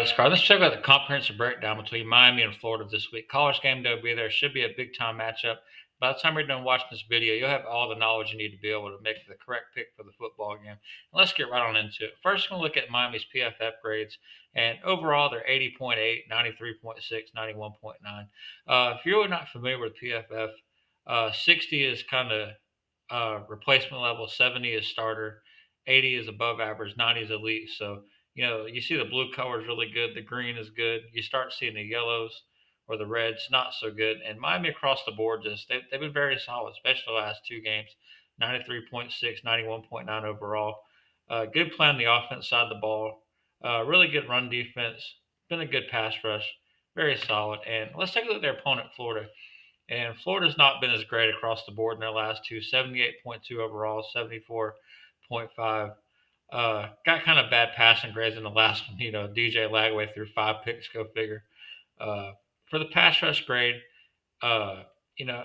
It's Carl. Let's check out the comprehensive breakdown between Miami and Florida this week. College game day will be there. Should be a big time matchup. By the time you're done watching this video, you'll have all the knowledge you need to be able to make the correct pick for the football game. And let's get right on into it. First, we're going to look at Miami's PFF grades. And overall, they're 80.8, 93.6, 91.9. If you're really not familiar with PFF, 60 is kind of replacement level, 70 is starter, 80 is above average, 90 is elite. So you see the blue color is really good. The green is good. You start seeing the yellows or the reds not so good. And Miami across the board they've been very solid, especially the last two games. 93.6, 91.9 overall. Good play on the offense side of the ball. Really good run defense. Been a good pass rush. Very solid. And let's take a look at their opponent, Florida. And Florida's not been as great across the board in their last two. 78.2 overall, 74.5. Got kind of bad passing grades in the last one. DJ Lagway threw 5 picks, go figure. Uh, for the pass rush grade, uh,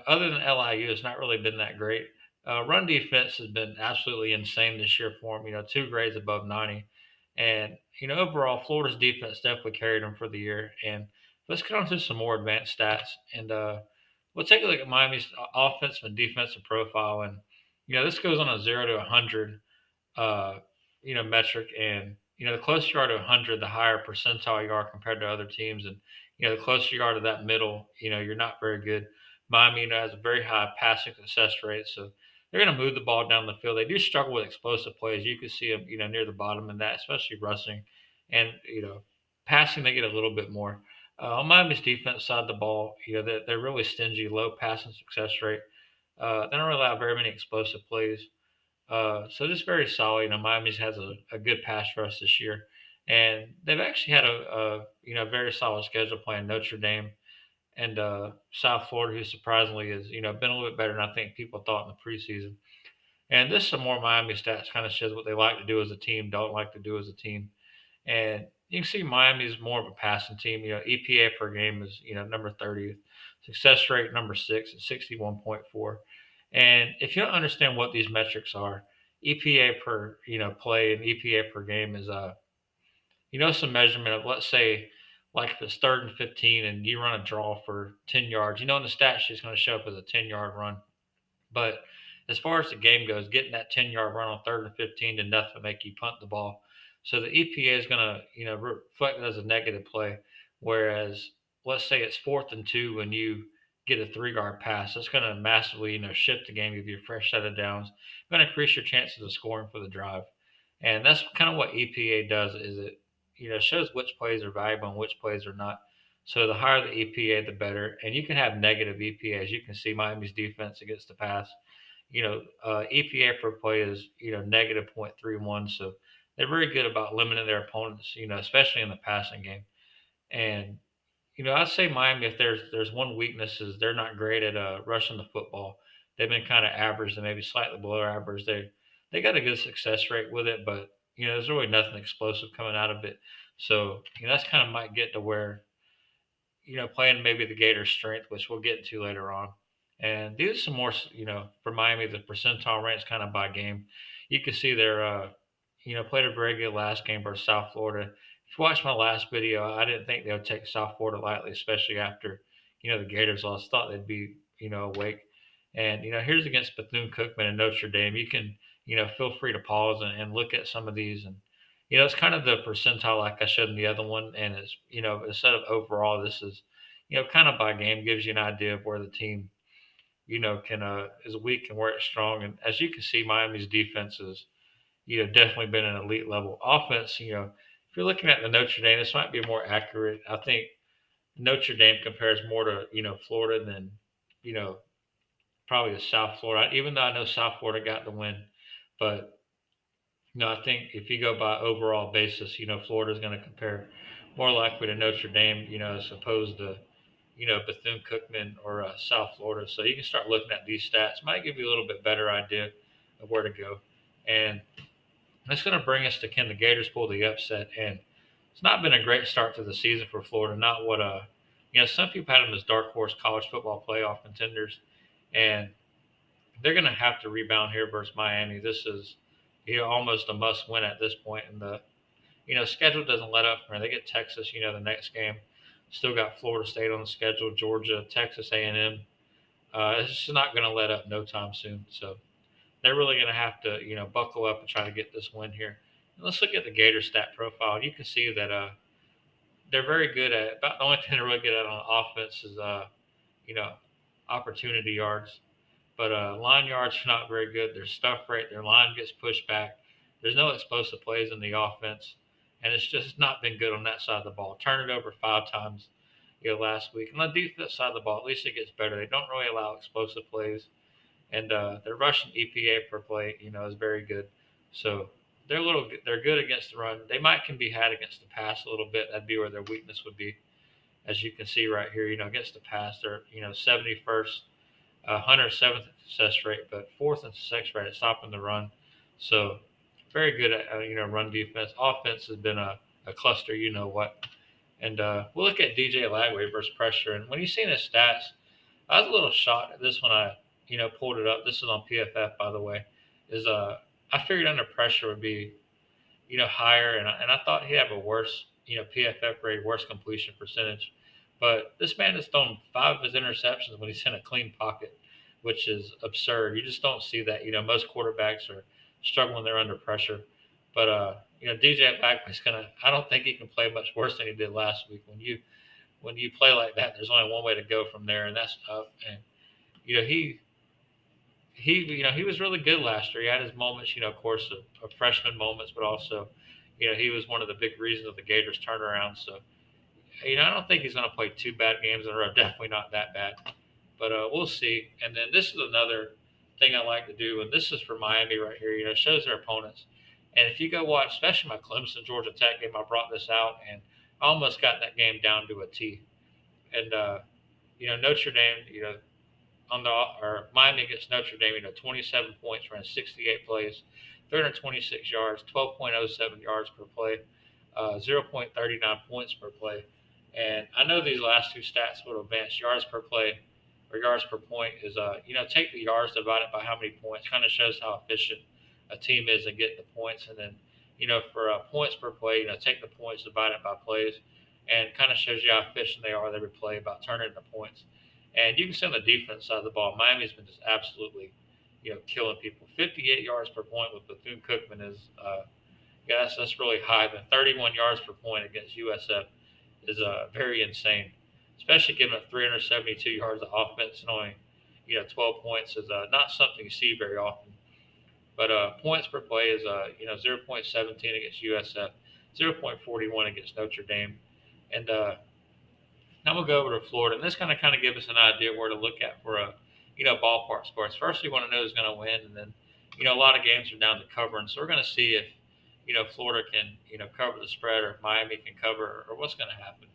other than LIU, it's not really been that great. Run defense has been absolutely insane this year for them. 2 grades above 90. And, overall, Florida's defense definitely carried them for the year. And let's get on to some more advanced stats. And we'll take a look at Miami's offensive and defensive profile. And, this goes on a 0 to 100 uh, metric. And, the closer you are to 100, the higher percentile you are compared to other teams. And, the closer you are to that middle, you're not very good. Miami, has a very high passing success rate. So they're going to move the ball down the field. They do struggle with explosive plays. You can see them, near the bottom in that, especially rushing. And, passing, they get a little bit more. On Miami's defense side of the ball, they're really stingy, low passing success rate. They don't really allow very many explosive plays. So just very solid. Miami's has a good pass rush this year, and they've actually had a very solid schedule playing Notre Dame and South Florida, who surprisingly has been a little bit better than I think people thought in the preseason. And this some more Miami stats kind of shows what they like to do as a team, don't like to do as a team. And you can see Miami is more of a passing team. EPA per game is number 30th, success rate number 6 at 61.4. And if you don't understand what these metrics are, EPA per play and EPA per game is some measurement of, let's say, like if it's 3rd and 15 and you run a draw for 10 yards. In the stat sheet it's going to show up as a 10-yard run. But as far as the game goes, getting that 10-yard run on 3rd and 15 did nothing to make you punt the ball. So the EPA is going to, reflect it as a negative play. Whereas, let's say it's 4th and 2 when you get a 3-yard pass, that's going to massively, shift the game, give you a fresh set of downs, going to increase your chances of scoring for the drive. And that's kind of what EPA does. Is it, shows which plays are valuable and which plays are not. So the higher the EPA, the better. And you can have negative EPA. As you can see, Miami's defense against the pass, EPA per play is, negative 0.31. So they're very good about limiting their opponents, especially in the passing game. And, I'd say Miami, if there's one weakness, is they're not great at rushing the football. They've been kind of average and maybe slightly below average. They got a good success rate with it, but, there's really nothing explosive coming out of it. So, that's kind of might get to where playing maybe the Gators' strength, which we'll get into later on. And these are some more, for Miami, the percentile ranks kind of by game. You can see they're, played a very good last game versus South Florida. If you watch my last video, I didn't think they would take South Florida lightly, especially after, the Gators lost. Thought they'd be, awake. And, here's against Bethune-Cookman and Notre Dame. You can, feel free to pause and look at some of these. And, it's kind of the percentile like I showed in the other one. And it's, instead of overall, this is, kind of by game, gives you an idea of where the team, can is weak and where it's strong. And as you can see, Miami's defense is, definitely been an elite level. Offense, if you're looking at the Notre Dame, this might be more accurate. I think Notre Dame compares more to, Florida than, you know, probably to South Florida, even though I know South Florida got the win. But, I think if you go by overall basis, Florida's going to compare more likely to Notre Dame, as opposed to, Bethune-Cookman or South Florida. So you can start looking at these stats. Might give you a little bit better idea of where to go. And that's going to bring us to, can the Gators pull the upset? And it's not been a great start to the season for Florida. Not what some people had them as dark horse college football playoff contenders, and they're going to have to rebound here versus Miami. This is almost a must win at this point in the schedule doesn't let up. They get Texas, the next game. Still got Florida State on the schedule, Georgia, Texas A&M. It's just not going to let up no time soon. So they're really going to have to, buckle up and try to get this win here. And let's look at the Gator stat profile. You can see that they're very good at about the only thing they're really good at on offense is you know opportunity yards. But line yards are not very good. Their stuff rate, their line gets pushed back. There's no explosive plays in the offense, and it's just not been good on that side of the ball. Turn it over 5 times, last week. And on the defense side of the ball, at least it gets better. They don't really allow explosive plays, and their rushing EPA per play, is very good. So they're good against the run. They might can be had against the pass a little bit. That'd be where their weakness would be, as you can see right here. Against the pass, they're 71st, 107th success rate, but fourth in success rate at stopping the run. So very good at run defense. Offense has been a cluster. You know what? And we'll look at DJ Lagway versus pressure. And when you seen his stats, I was a little shocked at this when I pulled it up. This is on PFF, by the way. Is I figured under pressure would be higher, and I thought he'd have a worse PFF grade, worse completion percentage. But this man has thrown 5 of his interceptions when he's in a clean pocket, which is absurd. You just don't see that. Most quarterbacks are struggling when they're under pressure. But DJ Bagway's gonna. I don't think he can play much worse than he did last week. When you play like that, there's only one way to go from there, and that's up. And he was really good last year. He had his moments, of course, of freshman moments, but also, he was one of the big reasons of the Gators turnaround. So, I don't think he's going to play 2 bad games in a row. Definitely not that bad, but we'll see. And then this is another thing I like to do, and this is for Miami right here. It shows their opponents. And if you go watch, especially my Clemson Georgia Tech game, I brought this out, and I almost got that game down to a T. And Notre Dame, on the or Miami against Notre Dame, 27 points, ran 68 plays, 326 yards, 12.07 yards per play, 0.39 points per play. And I know these last two stats will advance yards per play or yards per point is take the yards divided by how many points, kind of shows how efficient a team is in getting the points. And then for points per play, take the points divided by plays, and kind of shows you how efficient they are every play about turning into points. And you can see on the defense side of the ball, Miami's been just absolutely, killing people. 58 yards per point with Bethune-Cookman is, that's really high. But 31 yards per point against USF is very insane, especially given up 372 yards of offense and only, 12 points is not something you see very often. But points per play is, 0.17 against USF, 0.41 against Notre Dame. And now we'll go over to Florida, and this kind of give us an idea where to look at for a ballpark scores. First, we want to know who's going to win, and then a lot of games are down to covering, so we're going to see if Florida can cover the spread, or if Miami can cover, or what's going to happen.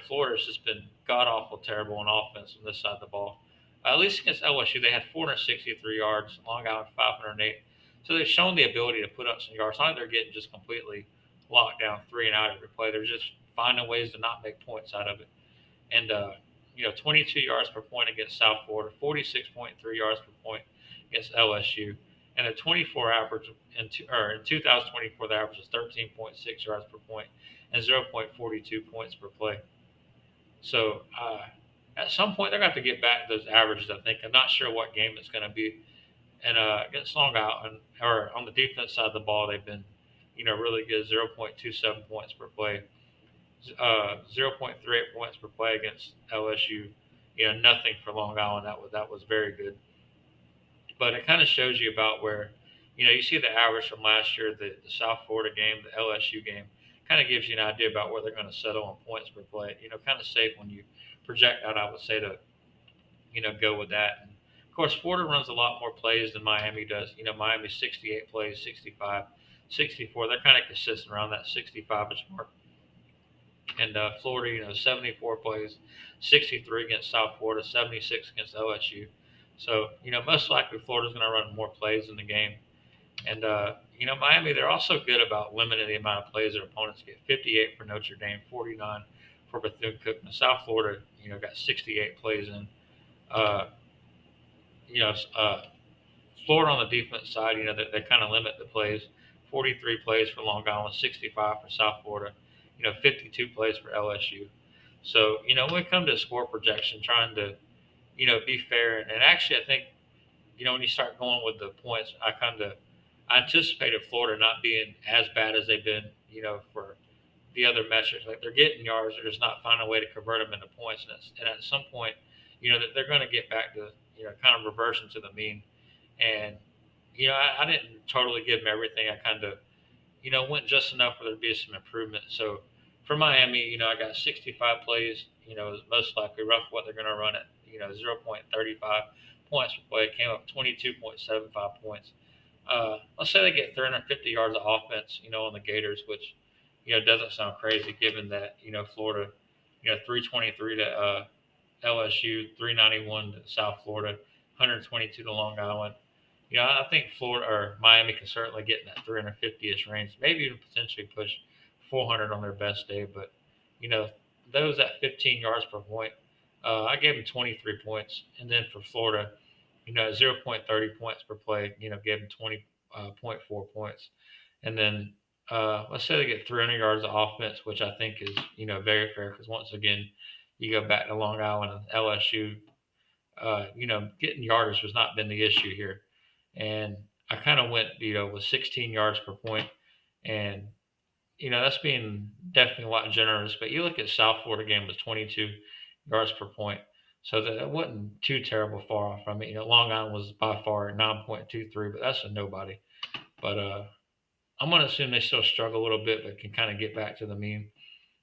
Florida's just been god awful terrible on offense on this side of the ball. At least against LSU, they had 463 yards, Long Island 508. So they've shown the ability to put up some yards. Not like they're getting just completely locked down 3 and out every play. They're just finding ways to not make points out of it. And 22 yards per point against South Florida, 46.3 yards per point against LSU, and the 24 average in 2024, the average is 13.6 yards per point and 0.42 points per play. So at some point they're going to have to get back to those averages. I think I'm not sure what game it's going to be. And against Long Island, or on the defense side of the ball, they've been really good, 0.27 points per play. 0.38 points per play against LSU. Nothing for Long Island. That was very good. But it kind of shows you about where, you see the average from last year, the South Florida game, the LSU game, kind of gives you an idea about where they're going to settle on points per play. Kind of safe when you project out, I would say, to, go with that. And of course, Florida runs a lot more plays than Miami does. Miami 68 plays, 65, 64. They're kind of consistent around that 65-ish mark. And Florida, 74 plays, 63 against South Florida, 76 against LSU. So, most likely Florida's going to run more plays in the game. And, Miami, they're also good about limiting the amount of plays their opponents get. 58 for Notre Dame, 49 for Bethune-Cookman. South Florida, got 68 plays in. Uh, Florida on the defense side, they kind of limit the plays. 43 plays for Long Island, 65 for South Florida, 52 plays for LSU. So, when it comes to score projection, trying to, be fair, and actually, I think, when you start going with the points, I anticipated Florida not being as bad as they've been, for the other metrics. Like they're getting yards, they're just not finding a way to convert them into points. And at some point, that they're going to get back to, kind of reversion to the mean. And, I didn't totally give them everything. I kind of, went just enough for there to be some improvement. So for Miami, I got 65 plays, most likely rough what they're going to run at, 0.35 points per play, came up 22.75 points. Let's say they get 350 yards of offense, on the Gators, which, doesn't sound crazy given that, Florida, 323 to LSU, 391 to South Florida, 122 to Long Island. I think Florida or Miami can certainly get in that 350-ish range, maybe even potentially push 400 on their best day. But, you know, those at 15 yards per point, I gave them 23 points. And then for Florida, 0.30 points per play, gave them 20.4 points. And then let's say they get 300 yards of offense, which I think is, very fair because once again, you go back to Long Island and LSU, getting yardage has not been the issue here. And I kind of went, with 16 yards per point, and that's being definitely a lot generous. But you look at South Florida game was 22 yards per point, so that wasn't too terrible far off from it. Long Island was by far 9.23, but that's a nobody. But I'm gonna assume they still struggle a little bit, but can kind of get back to the mean.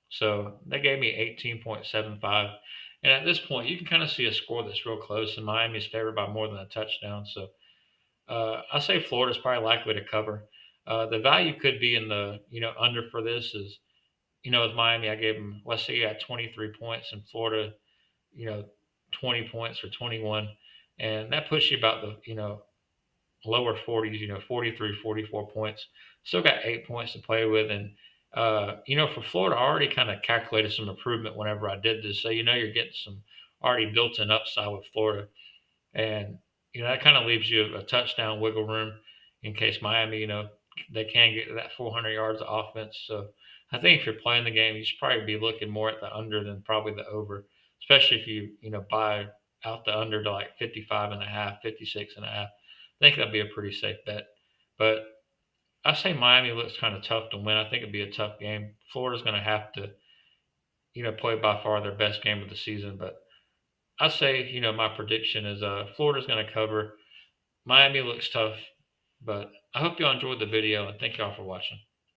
So they gave me 18.75. And at this point, you can kind of see a score that's real close, and Miami's favored by more than a touchdown. So I say Florida's probably likely to cover. The value could be in the under for this is with Miami I gave them, let's say you had 23 points and Florida 20 points or 21, and that puts you about the lower 40s, 43, 44 points. Still got 8 points to play with. And, for Florida, I already kind of calculated some improvement whenever I did this. So, you're getting some already built in upside with Florida. And, that kind of leaves you a touchdown wiggle room in case Miami, they can get that 400 yards of offense. So I think if you're playing the game, you should probably be looking more at the under than probably the over, especially if you, buy out the under to like 55 and a half, 56 and a half. I think that'd be a pretty safe bet. But I say Miami looks kind of tough to win. I think it'd be a tough game. Florida's going to have to, play by far their best game of the season. But I say, my prediction is Florida's going to cover. Miami looks tough. But I hope y'all enjoyed the video and thank y'all for watching.